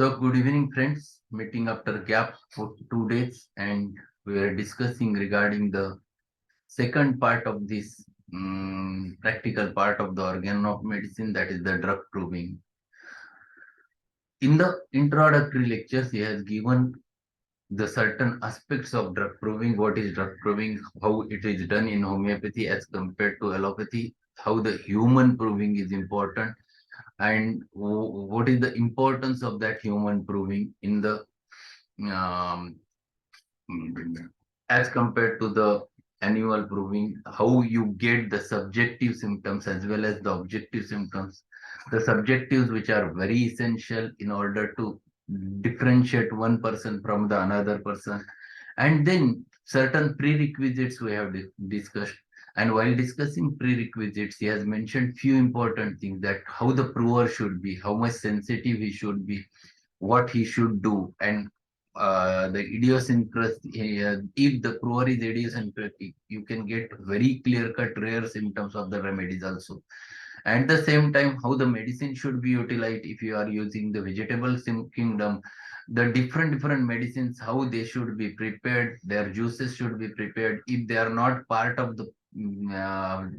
So good evening, friends. Meeting after a gap for 2 days, and we are discussing regarding the second part of this practical part of the organ of medicine, that is the drug proving. In the introductory lectures, he has given the certain aspects of drug proving, what is drug proving, how it is done in homeopathy as compared to allopathy, how the human proving is important, and what is the importance of that human proving in the um, as compared to the annual proving, how you get the subjective symptoms as well as the objective symptoms, the subjectives which are very essential in order to differentiate one person from the another person, and then certain prerequisites we have discussed. And while discussing prerequisites, he has mentioned few important things, that how the prover should be, how much sensitive he should be, what he should do, and the idiosyncrasy. If the prover is idiosyncratic, you can get very clear-cut, rare symptoms of the remedies also. At the same time, how the medicine should be utilized if you are using the vegetable kingdom, the different medicines, how they should be prepared, their juices should be prepared. If they are not part of the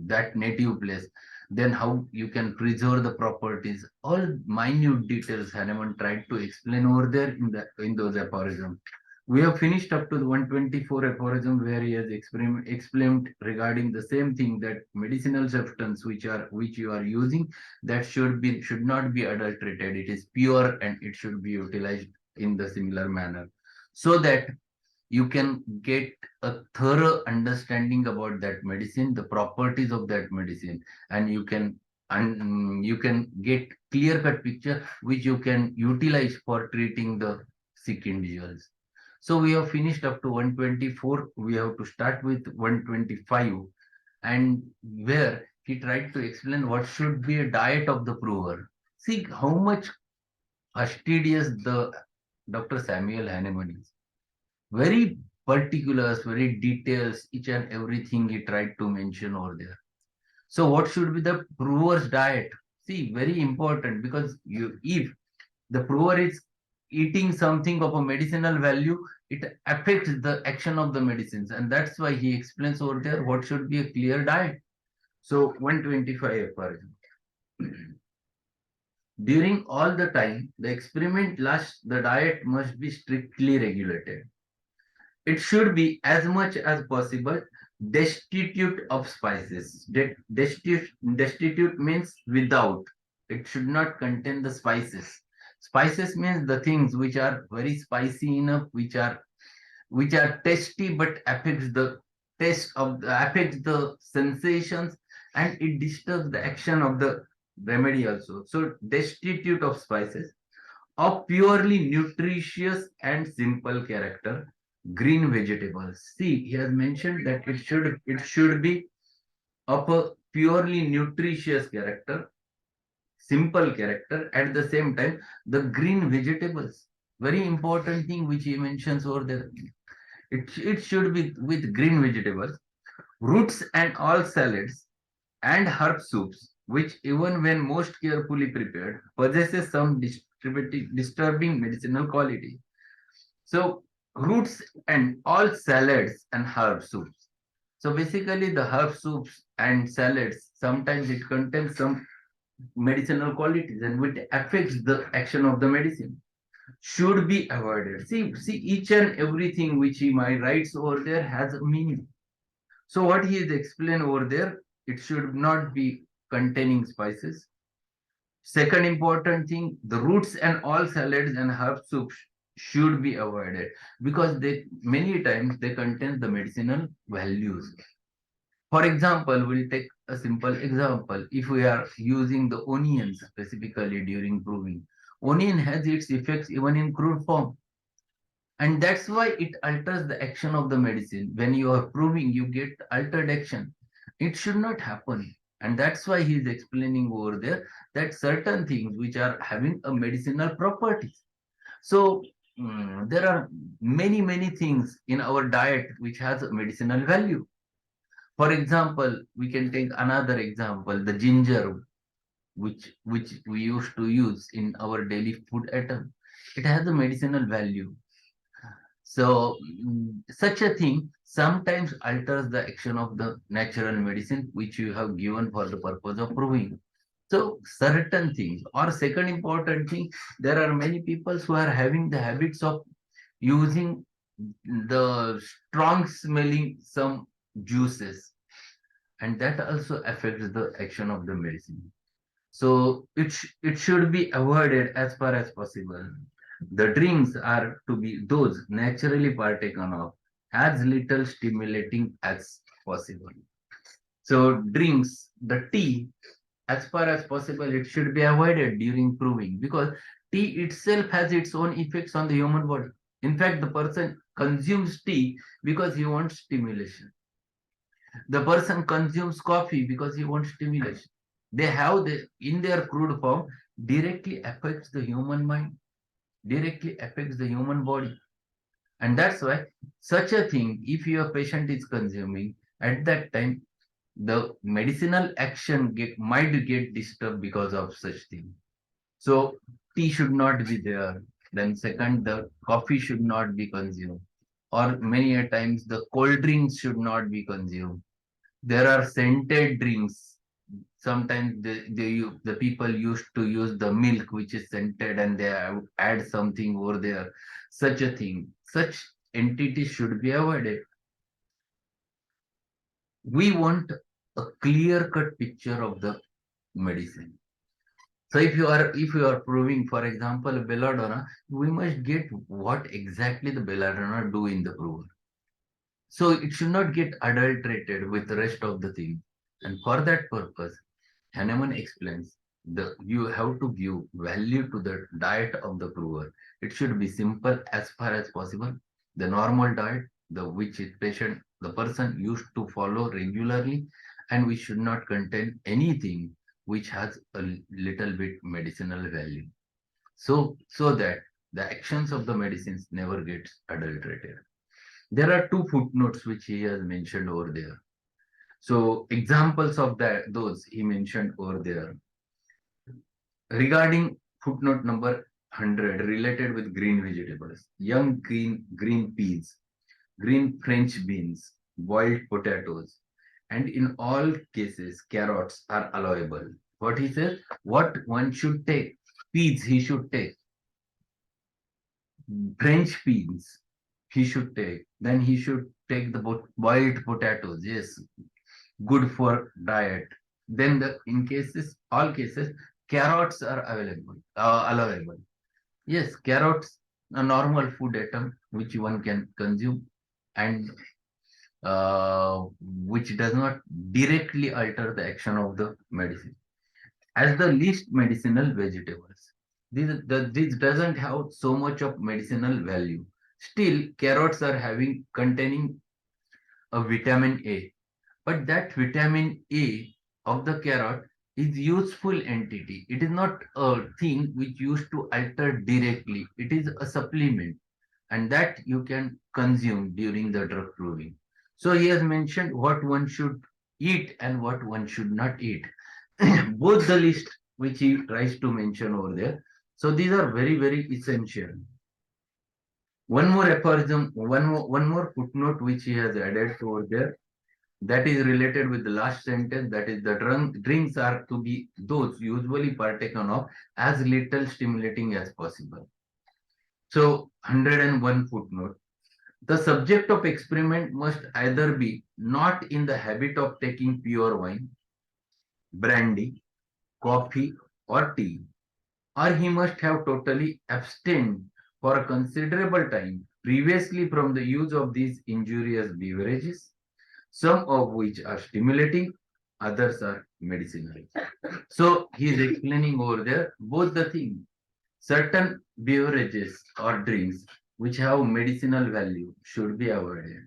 that native place, then how you can preserve the properties. All minute details Hahnemann tried to explain over there in those aphorisms. We have finished up to the 124 aphorism, where he has explained regarding the same thing, that medicinal substance which you are using, that should not be adulterated. It is pure and it should be utilized in the similar manner, so that you can get a thorough understanding about that medicine, the properties of that medicine, and you can get clear cut picture which you can utilize for treating the sick individuals. So we have finished up to 124. We have to start with 125, and where he tried to explain what should be a diet of the prover. See how much fastidious the Dr. Samuel Hahnemann is. Very particulars, very details, each and everything he tried to mention over there. So what should be the prover's diet? See, very important, because if the prover is eating something of a medicinal value, it affects the action of the medicines, and that's why he explains over there what should be a clear diet. So 125 per example. During all the time the experiment lasts, the diet must be strictly regulated. It should be as much as possible destitute of spices. Destitute means without. It should not contain the spices. Spices means the things which are very spicy enough, which are tasty but affects the affects the sensations, and it disturbs the action of the remedy also. So destitute of spices, of purely nutritious and simple character, green vegetables. See, he has mentioned that it should be of a purely nutritious character, simple character. At the same time, the green vegetables, very important thing which he mentions over there. It should be with green vegetables, roots and all salads, and herb soups, which even when most carefully prepared, possesses some disturbing medicinal quality. So roots and all salads and herb soups. So basically the herb soups and salads, sometimes it contains some medicinal qualities and which affects the action of the medicine, should be avoided. See each and everything which he my writes over there has a meaning. So what he is explained over there, it should not be containing spices. Second important thing, the roots and all salads and herb soups should be avoided, because they many times they contain the medicinal values. For example, we'll take a simple example. If we are using the onions specifically during proving, onion has its effects even in crude form, and that's why it alters the action of the medicine. When you are proving, you get altered action. It should not happen, and that's why he is explaining over there that certain things which are having a medicinal properties. So there are many things in our diet which has a medicinal value. For example, we can take another example, the ginger, which we used to use in our daily food item. It has a medicinal value. So such a thing sometimes alters the action of the natural medicine which you have given for the purpose of proving. So certain things, or second important thing, there are many people who are having the habits of using the strong smelling some juices, and that also affects the action of the medicine. So it should be avoided as far as possible. The drinks are to be those naturally partaken of, as little stimulating as possible. So drinks, the tea, as far as possible, it should be avoided during proving, because tea itself has its own effects on the human body. In fact, the person consumes tea because he wants stimulation. The person consumes coffee because he wants stimulation. They have in their crude form, directly affects the human mind, directly affects the human body. And that's why such a thing, if your patient is consuming, at that time, the medicinal action might get disturbed because of such thing. So tea should not be there. Then second, the coffee should not be consumed. Or many a times the cold drinks should not be consumed. There are scented drinks. Sometimes the people used to use the milk which is scented, and they add something over there. Such a thing, such entities should be avoided. We want a clear cut picture of the medicine. So if you are proving, for example, belladonna, we must get what exactly the belladonna do in the prover. So it should not get adulterated with the rest of the thing. And for that purpose, Hahnemann explains the you have to give value to the diet of the prover. It should be simple as far as possible. The normal diet, the which is the person used to follow regularly, and we should not contain anything which has a little bit medicinal value. So that the actions of the medicines never gets adulterated. There are two footnotes which he has mentioned over there. So examples of that those he mentioned over there. Regarding footnote number 100 related with green vegetables, young green peas, green French beans, boiled potatoes, and in all cases carrots are allowable. What he says, what one should take, peas he should take, French beans he should take, then he should take the boiled potatoes. Yes, good for diet. Then in cases, all cases, carrots are allowable. Yes, carrots, a normal food item which one can consume, and which does not directly alter the action of the medicine. As the least medicinal vegetables, this doesn't have so much of medicinal value. Still, carrots are containing a vitamin A, but that vitamin A of the carrot is useful entity. It is not a thing which used to alter directly. It is a supplement, and that you can consume during the drug proving. So he has mentioned what one should eat and what one should not eat. Both the list which he tries to mention over there. So these are very, very essential. One more aphorism, one more footnote which he has added over there, that is related with the last sentence, that is the drinks are to be those usually partaken of as little stimulating as possible. So 101 footnote. The subject of experiment must either be not in the habit of taking pure wine, brandy, coffee, or tea, or he must have totally abstained for a considerable time previously from the use of these injurious beverages, some of which are stimulating, others are medicinal. So he is explaining over there both the things. Certain beverages or drinks which have medicinal value should be avoided.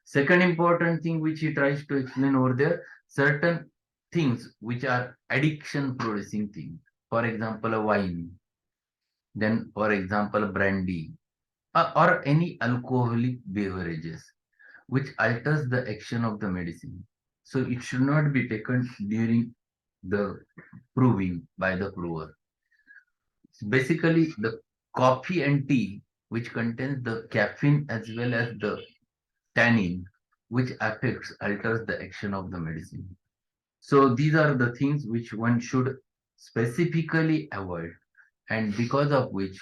Second important thing which he tries to explain over there, certain things which are addiction producing things. For example, a wine, then for example, brandy, or any alcoholic beverages which alters the action of the medicine. So it should not be taken during the proving by the prover. Basically, the coffee and tea, which contains the caffeine as well as the tannin, which alters the action of the medicine. So these are the things which one should specifically avoid, and because of which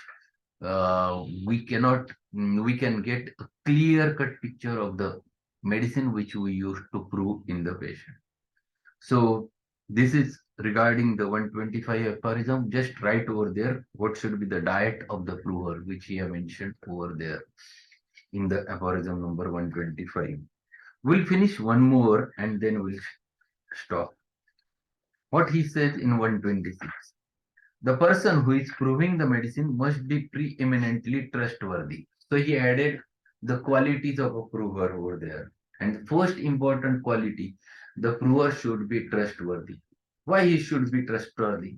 we can get a clear cut picture of the medicine which we use to prove in the patient. So this is regarding the 125 aphorism. Just write over there what should be the diet of the prover, which he have mentioned over there in the aphorism number 125. We'll finish one more and then we'll stop. What he says in 126. The person who is proving the medicine must be preeminently trustworthy. So he added the qualities of a prover over there. And the first important quality, the prover should be trustworthy. Why he should be trustworthy?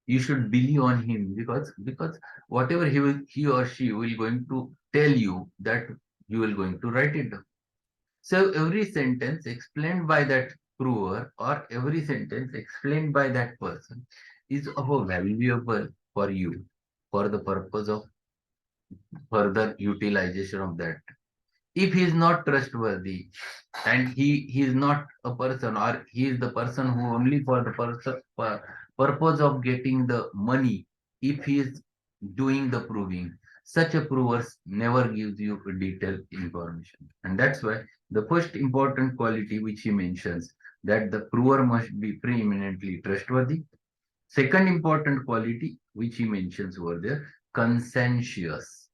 You should believe on him because whatever he or she will going to tell you, that you will going to write it down. So every sentence explained by that prover or every sentence explained by that person is of a valuable for you for the purpose of further utilization of that. If he is not trustworthy and he is not a person, or he is the person who only for the purpose of getting the money, if he is doing the proving, such a prover never gives you detailed information. And that's why the first important quality which he mentions, that the prover must be preeminently trustworthy. Second important quality which he mentions over there, conscientious.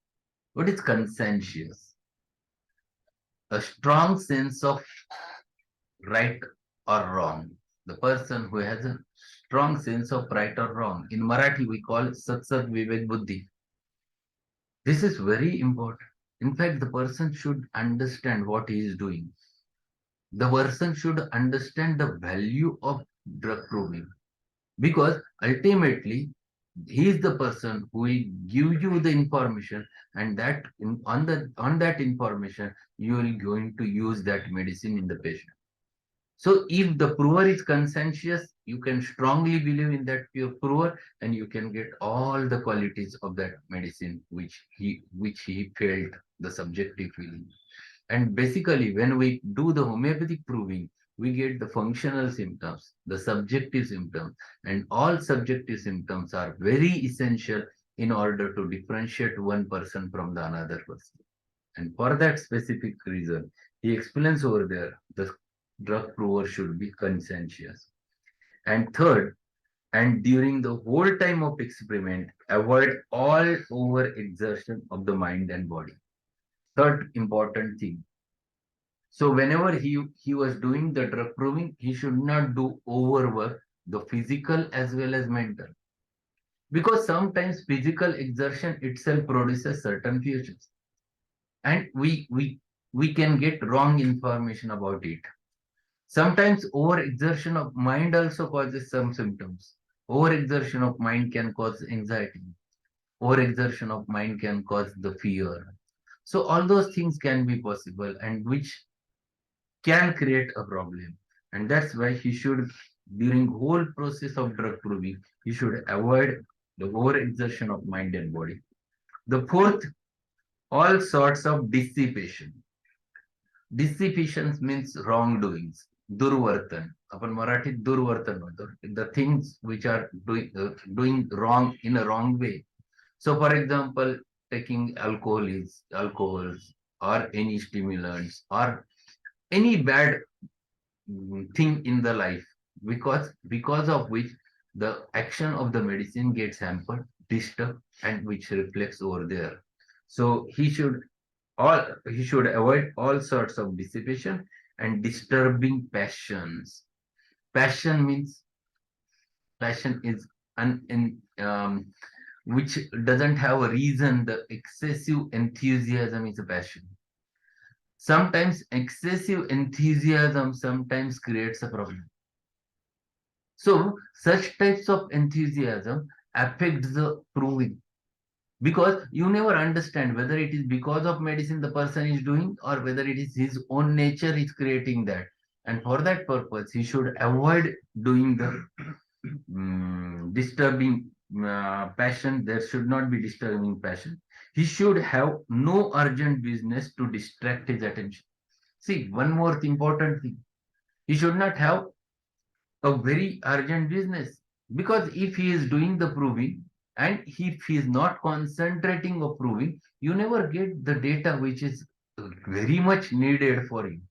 What is conscientious? A strong sense of right or wrong. The person who has a strong sense of right or wrong. In Marathi, we call it Satsat Vivek Buddhi. This is very important. In fact, the person should understand what he is doing. The person should understand the value of drug proving, because ultimately he is the person who will give you the information, and on that information you will going to use that medicine in the patient. So if the prover is conscientious, you can strongly believe in that pure prover, and you can get all the qualities of that medicine which he felt the subjective feeling. And basically, when we do the homeopathic proving, we get the functional symptoms, the subjective symptoms, and all subjective symptoms are very essential in order to differentiate one person from the another person. And for that specific reason, he explains over there the drug prover should be conscientious. And third, and during the whole time of experiment, avoid all over exertion of the mind and body. Third important thing. So whenever he was doing the drug proving, he should not do overwork, the physical as well as mental. Because sometimes physical exertion itself produces certain features. And we can get wrong information about it. Sometimes overexertion of mind also causes some symptoms. Overexertion of mind can cause anxiety. Overexertion of mind can cause the fear. So all those things can be possible, and which can create a problem. And that's why he should, during whole process of drug proving, he should avoid the overexertion of mind and body. The fourth, all sorts of dissipation. Dissipation means wrongdoings, durvartan. आपण मराठीत दुर्वर्तन म्हणतो. The things which are doing wrong in a wrong way. So for example, taking alcohols or any stimulants or any bad thing in the life, because of which the action of the medicine gets hampered, disturbed, and which reflects over there. So he should avoid all sorts of dissipation and disturbing passions. Passion is which doesn't have a reason. The excessive enthusiasm is a passion. Sometimes excessive enthusiasm sometimes creates a problem. So such types of enthusiasm affects the proving, because you never understand whether it is because of medicine the person is doing or whether it is his own nature is creating that. And for that purpose, he should avoid doing the disturbing passion. There should not be disturbing passion. He should have no urgent business to distract his attention. See, one more important thing. He should not have a very urgent business, because if he is doing the proving and if he is not concentrating on proving, you never get the data which is very much needed for him.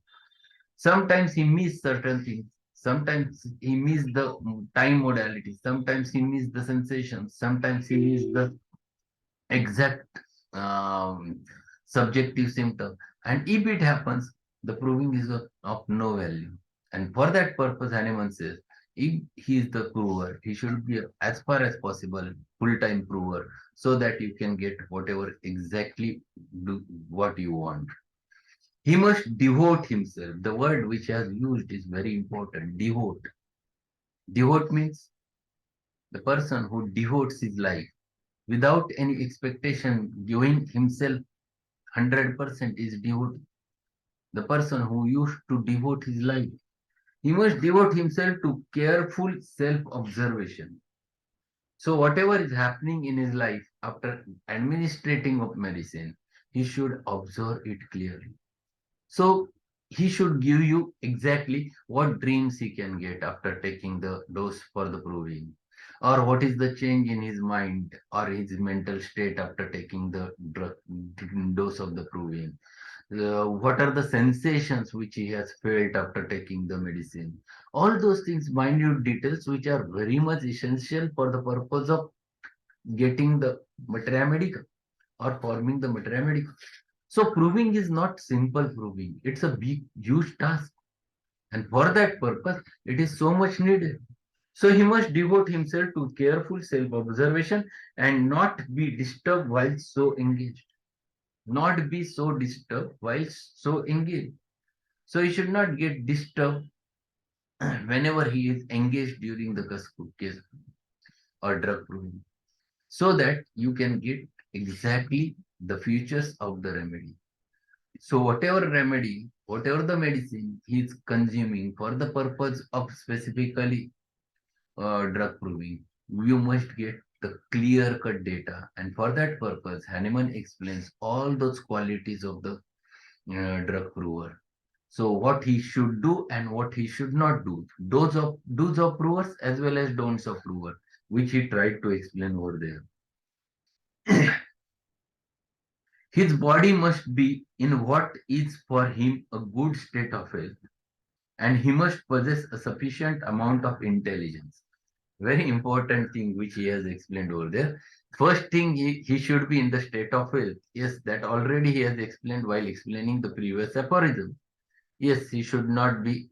Sometimes he miss certain things. Sometimes he miss the time modality. Sometimes he miss the sensations. Sometimes he miss the exact um, subjective symptom. And if it happens, the proving is of no value. And for that purpose, Hahnemann says, if he is the prover, he should be as far as possible full-time prover, so that you can get whatever exactly do what you want. He must devote himself. The word which he has used is very important. Devote. Devote means the person who devotes his life without any expectation, giving himself 100% is devote. The person who used to devote his life, he must devote himself to careful self-observation. So whatever is happening in his life after administrating of medicine, he should observe it clearly. So he should give you exactly what dreams he can get after taking the dose for the proving, or what is the change in his mind or his mental state after taking the dose of the proving. What are the sensations which he has felt after taking the medicine? All those things, minute details, which are very much essential for the purpose of getting the materia medica or forming the materia medica. So proving is not simple proving. It's a big, huge task. And for that purpose, it is so much needed. So he must devote himself to careful self-observation and not be disturbed while so engaged. Not be so disturbed while so engaged. So he should not get disturbed whenever he is engaged during the case or drug proving, so that you can get exactly the features of the remedy. So whatever remedy, whatever the medicine he is consuming for the purpose of specifically drug proving, you must get the clear cut data. And for that purpose, Hahnemann explains all those qualities of the drug prover. So what he should do and what he should not do. Those of do's of provers as well as don'ts of prover, which he tried to explain over there. His body must be in what is for him a good state of health, and he must possess a sufficient amount of intelligence. Very important thing which he has explained over there. First thing, he should be in the state of health. Yes, that already he has explained while explaining the previous aphorism. Yes, he should not be,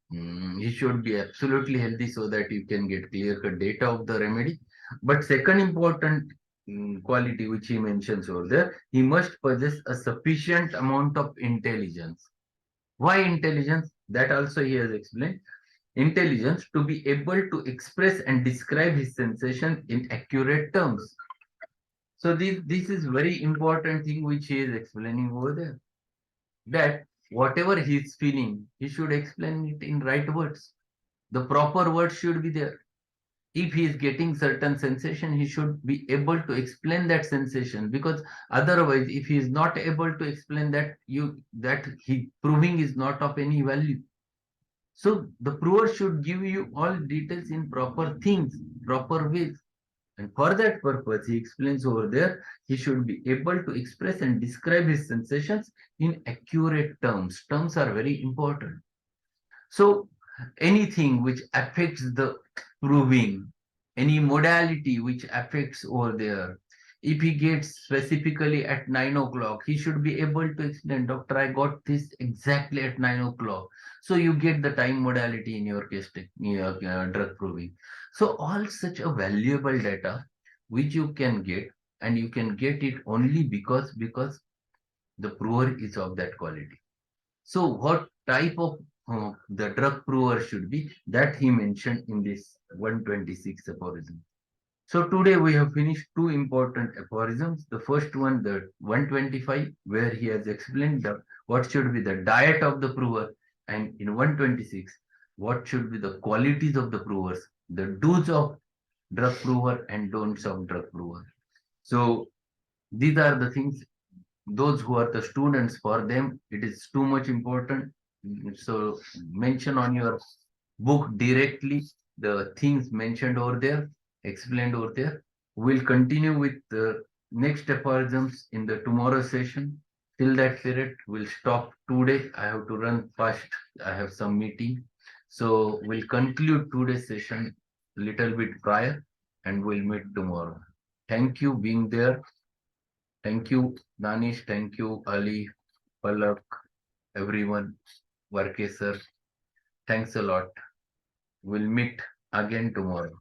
he should be absolutely healthy so that you can get clear-cut data of the remedy. But second important quality which he mentions over there, he must possess a sufficient amount of intelligence. Why intelligence? That also he has explained. Intelligence to be able to express and describe his sensation in accurate terms. So this is very important thing which he is explaining over there. That whatever he is feeling, he should explain it in right words. The proper words should be there. If he is getting certain sensation, he should be able to explain that sensation, because otherwise if he is not able to explain that, he proving is not of any value. So the prover should give you all details in proper things, proper ways. And for that purpose, he explains over there, he should be able to express and describe his sensations in accurate terms. Terms are very important. So anything which affects the proving, any modality which affects over there, if he gets specifically at 9 o'clock, he should be able to explain, doctor, I got this exactly at 9 o'clock. So you get the time modality in your case, your drug proving. So all such a valuable data which you can get, and you can get it only because the prover is of that quality. So what type of the drug prover should be, that he mentioned in this 126 aphorism. So today we have finished two important aphorisms. The first one, the 125, where he has explained what should be the diet of the prover, and in 126, what should be the qualities of the provers, the do's of drug prover and don'ts of drug prover. So these are the things, those who are the students, for them it is too much important. So mention on your book directly the things mentioned over there, explained over there. We'll continue with the next aphorisms in the tomorrow session. Till that period, we'll stop today. I have to run fast. I have some meeting. So we'll conclude today's session little bit prior and we'll meet tomorrow. Thank you being there. Thank you, Danish. Thank you, Ali, Palak, everyone, Varkesar. Thanks a lot. We'll meet again tomorrow.